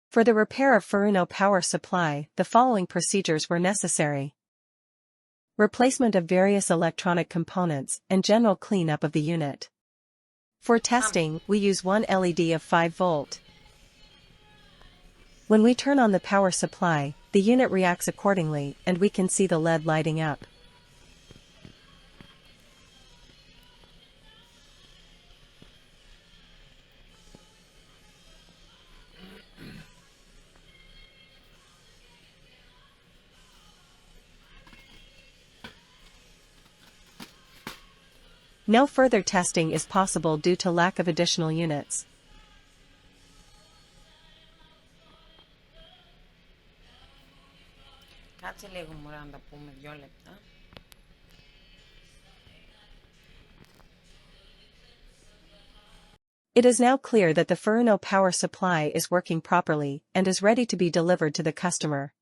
For the repair of Furuno power supply, the following procedures were necessary. Replacement of various electronic components and general cleanup of the unit. For testing, we use one LED of 5 volt. When we turn on the power supply, the unit reacts accordingly and we can see the LED lighting up. No further testing is possible due to lack of additional units. It is now clear that the Furuno power supply is working properly and is ready to be delivered to the customer.